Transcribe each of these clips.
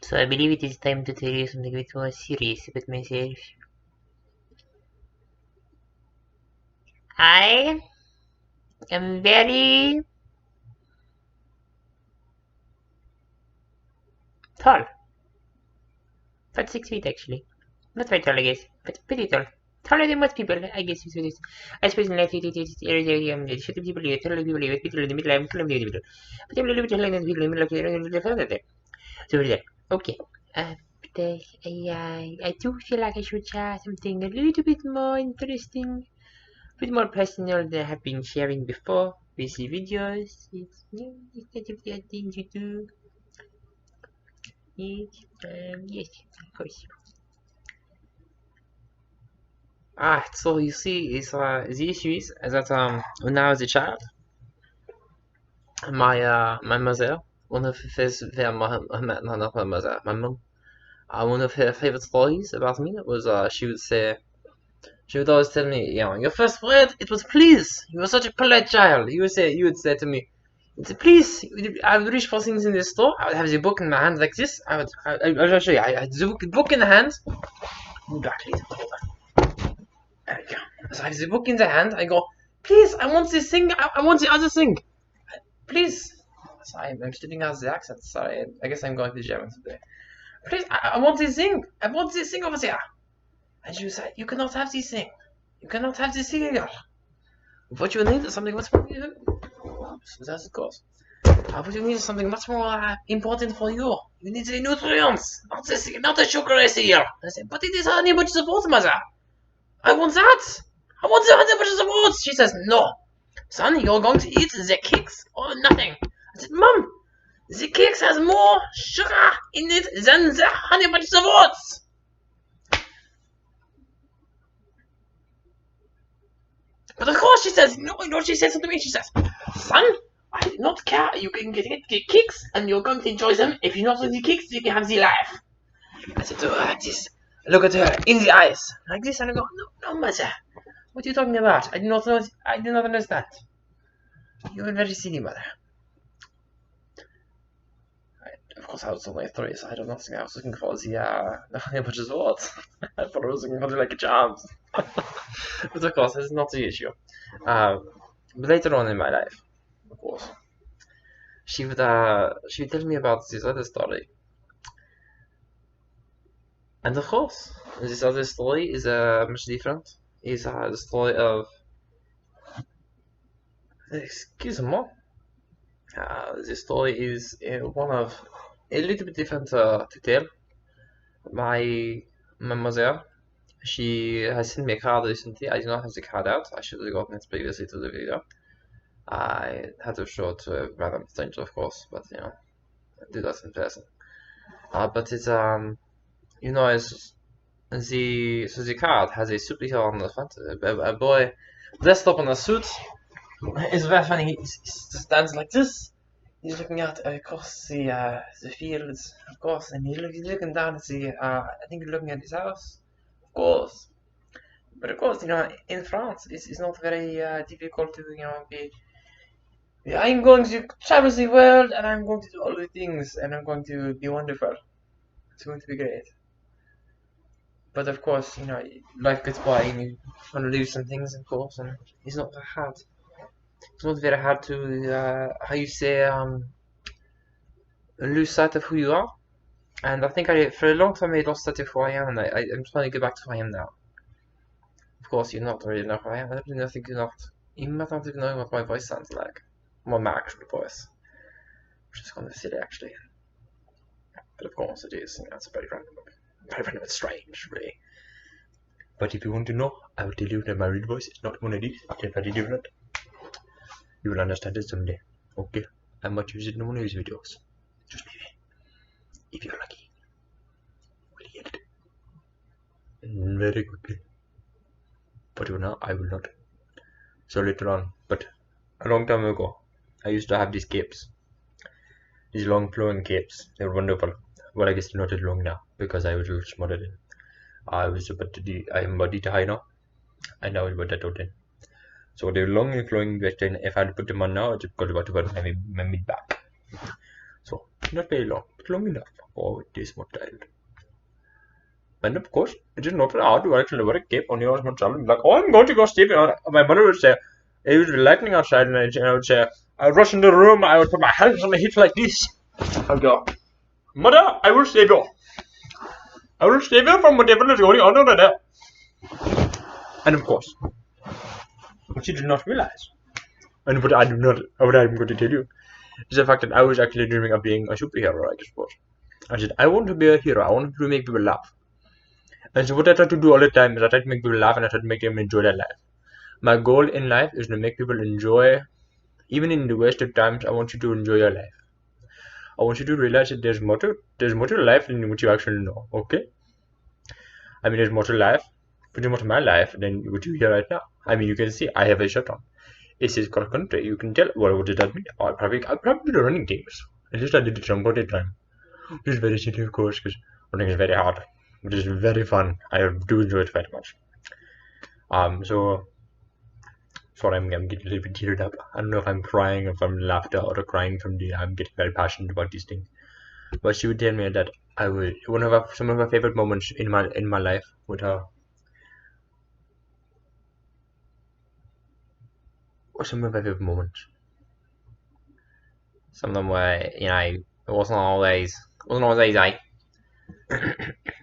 So I believe it is time to tell you something a bit more serious about myself. I am very tall. About 6 feet actually. Not very tall, I guess, but pretty tall. Taller than most people, I guess is what it is. I suppose in life, short people, taller people, people in the middle, I'm taller than the middle. But I'm a little bit taller than the people in the middle, so there. Okay. But I do feel like I should share something a little bit more interesting, a bit more personal than I have been sharing before with the videos. It's kind of the things you do. Yes, of course. So you see, it's the issue is that when I was a child, my mother, one of her first, not my mother, my mom, one of her favorite stories about me was she would always tell me, your first word it was please. You were such a polite child. You would say to me, please. I would reach for things in the store. I would have the book in my hand like this. I'll show you. I had the book in the hand. Exactly. There we go. So I have the book in the hand. I go, please. I want this thing. I want the other thing. Please. Sorry, I'm studying out the accent. Sorry, I guess I'm going to German today. Please, I want this thing. I want this thing over there. And she said, you cannot have this thing. You cannot have this thing here. What you need is something much more. That's of course. What you need is something much more important for you. You need the nutrients, not the sugar here. I said, but it is honey bunches of oats, mother. I want that. I want the honey bunches of oats. She says, no, son, you're going to eat the cakes or nothing. I said, Mom, the cakes has more sugar in it than the honey bunches of oats. But of course, she says, no, she says something to me. She says, son, I do not care. You can get kicks and you're going to enjoy them. If you not have the kicks, you can have the life. I said to her like this. I look at her in the eyes like this and I go, no, mother. What are you talking about? I do not know. I do not understand. You're very silly, mother. Of course, I was only 3, so I don't know. I was looking for the honey bunches of oats. I thought I was looking for like a chance. But of course, this is not the issue. But later on in my life, of course, she would tell me about this other story, and of course, this other story is much different. Is the story of excuse me. The story is one of a little bit different to tell. My mother, she has sent me a card recently. I do not have the card out. I should have gotten it previously to the video. I had to show it to a random stranger, of course, but I do that in person. But it's it's the card has a superhero on the front. A boy dressed up in a suit. It's very funny. He stands like this. He's looking out across the fields, of course, and he's looking down at I think he's looking at his house, of course. But of course, in France, it's not very difficult to, be. I'm going to travel the world, and I'm going to do all the things, and I'm going to be wonderful. It's going to be great. But of course, life gets by, and you want to lose some things, of course, and it's not that hard. It's not very hard to, how you say, lose sight of who you are. And I think for a long time, I lost sight of who I am, and I'm trying to get back to who I am now. Of course, you not really know who I am. I don't think you might not even know what my voice sounds like. Well, my actual voice. Which is kind of silly, actually. But of course it is. It's very random and strange, really. But if you want to know, I will tell you that my real voice is not one of these. It's very different. You will understand it someday. Okay? I might use it in one of these videos. Just maybe. If you're lucky. We'll hear it. Very quickly. But now I will not. So later on. But a long time ago, I used to have these capes. These long flowing capes. They were wonderful. Well, I guess they're not as long now because I was smothered in. I am body to high now, and I was about that out then. So they were long and flowing, but then if I had to put them on now, it's got about to my mid back. So, not very long, but long enough for this small child. And of course, it is not hard to actually wear a cape on your small child. Like, oh, I'm going to go sleep. My mother would say, it was lightning outside, and I would say, I would rush into the room, I would put my hands on my hips like this. I would go, Mother, I will save you. I will save you from whatever is going on over there. And of course, what you do not realize, and what I'm going to tell you, is the fact that I was actually dreaming of being a superhero, I suppose. I said, I want to be a hero, I want to make people laugh. And so what I try to do all the time is I try to make people laugh and I try to make them enjoy their life. My goal in life is to make people enjoy, even in the worst of times, I want you to enjoy your life. I want you to realize that there's more to life than what you actually know, okay? I mean, there's more to life, but there's more to my life than what you hear right now. I mean, you can see, I have a shirt on. It says cross country. You can tell, well, what does that mean? I'll probably do the running teams. At least I did it some point in time. It is very silly, of course, because running is very hard. But it's very fun. I do enjoy it very much. So sorry, I'm getting a little bit teared up. I don't know if I'm crying from laughter or crying from I'm getting very passionate about these things. But she would tell me that I would some of my favorite moments in my life with her. What some of my favorite moments? Some of them were, it wasn't always easy.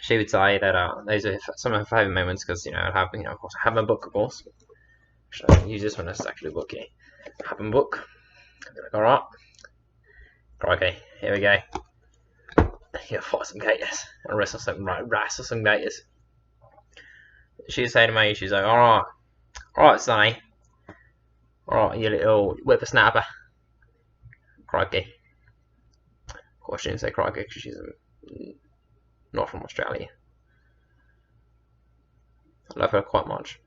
She would say that those are some of her favorite moments because I'd have of course I have my book, of course. Should I use this one as actually book? I have my book. I'm gonna go right. Okay, here we go. Here for some gators and wrestle some gators. She'd say to me, she's like, alright, Sonny. Alright, you little whippersnapper. Crikey. Of course, she didn't say crikey because she's not from Australia. I love her quite much.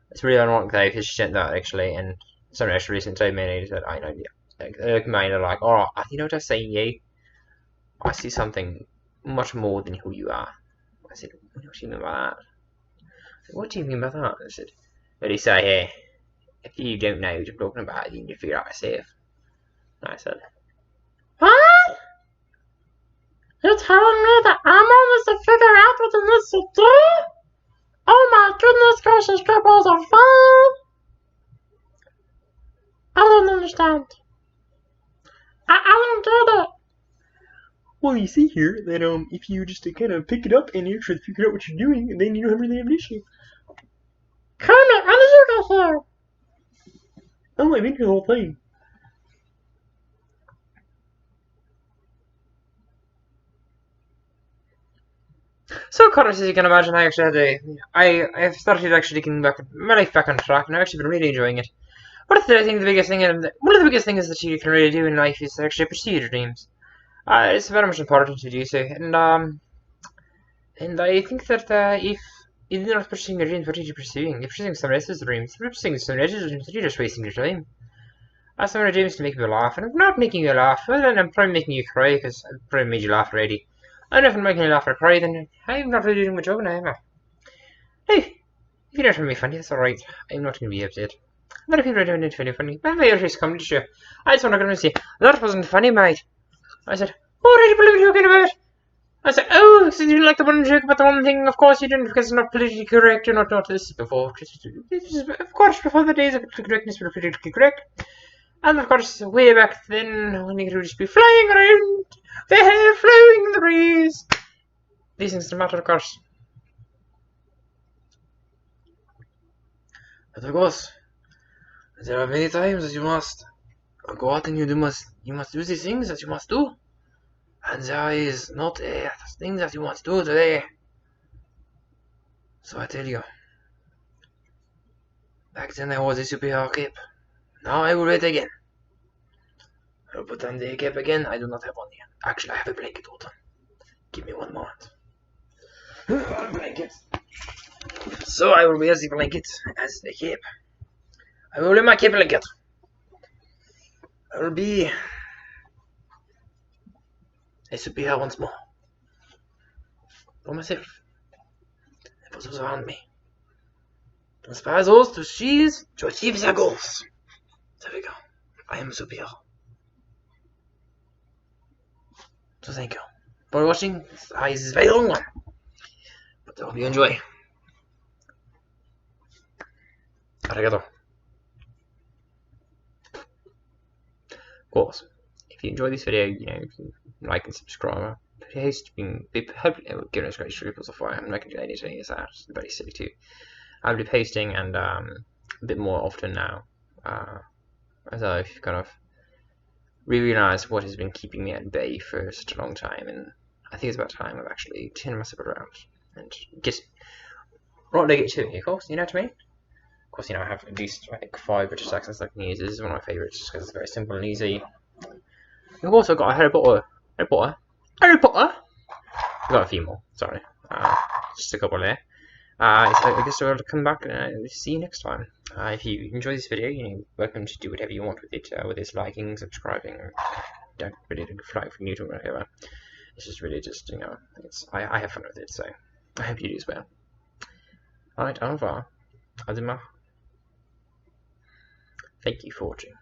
It's really ironic though because she sent that actually, and someone actually recently told me that I know. They're like, alright, what I see in you? I see something much more than who you are. I said, what do you mean by that? I said, what do you mean by that? I said, what do you say here? If you don't know what you're talking about, you need to figure out yourself. And I said, what? You're telling me that I'm almost to figure out what it needs to do? Oh my goodness gracious, scribbles are fun! I don't understand. I don't get it. Well, you see here that if you just kind of pick it up and you try to figure out what you're doing, then you don't have really have an issue. Kermit, when did you get here? Oh, I've been here the whole time. So, of course, as you can imagine, I actually I've started actually getting my life back on track, and I've actually been really enjoying it. But I think one of the biggest things that you can really do in life is actually pursue your dreams. It's very much important to do so, and I think that if you're not pursuing your dreams, what are you pursuing? You're pursuing someone else's dreams. If you're pursuing someone else's dreams, you're just wasting your time. Some of the dreams to make people laugh, and I'm not making you laugh, well, then I'm probably making you cry, because I've probably made you laugh already. And if I'm making you laugh or cry, then I'm not really doing my job now, am I? Hey, if you're not trying to be funny, that's alright. I'm not going to be upset. A lot of people are doing it really funny. My favorite coming to show. I just want to come and say, that wasn't funny, mate. I said, what are you talking about? I said, oh, so you didn't like the one joke about the one thing? Of course you didn't, because it's not politically correct. You're not this is before. This is, of course, before the days of correctness were politically correct. And of course, way back then, when you could just be flying around, the hair flowing in the breeze. These things don't matter, of course. But of course, there are many times that you must go out and you must do these things that you must do. And there is not a thing that you must do today. So I tell you, back then I was a superhero cape. Now I will wait again. I will put on the cape again. I do not have one yet. Actually, I have a blanket hold on. Give me one moment. Blanket. So I will wear the blanket as the cape. I will wear my cape blanket. I will be a superhero once more. For myself. And for those around me. To inspire those to achieve their goals. There we go. I am a superhero. So thank you for watching. This is a very long one, but I hope you enjoy. Arigato. Of course, if you enjoy this video, you know, you can like and subscribe. Giving us great triples of fire. I'm not going to do anything of that. It's very silly too. I'll be posting and a bit more often now, as I've kind of realized what has been keeping me at bay for such a long time, and I think it's about time I've actually turned myself around and not negativity, of course, you know what I mean? Of course, you know, I have at least, I think, 5 British accents I can use. This is one of my favourites because it's very simple and easy. I've also got a Harry Potter. I've got a few more, sorry. Just a couple there. So I guess I'll come back and see you next time. If you enjoy this video, you know, welcome to do whatever you want with it, whether it's liking, subscribing, or don't really flag for YouTube or whatever. It's just really just, you know, I have fun with it, so I hope you do as well. Alright, au revoir. Adema. Thank you for watching.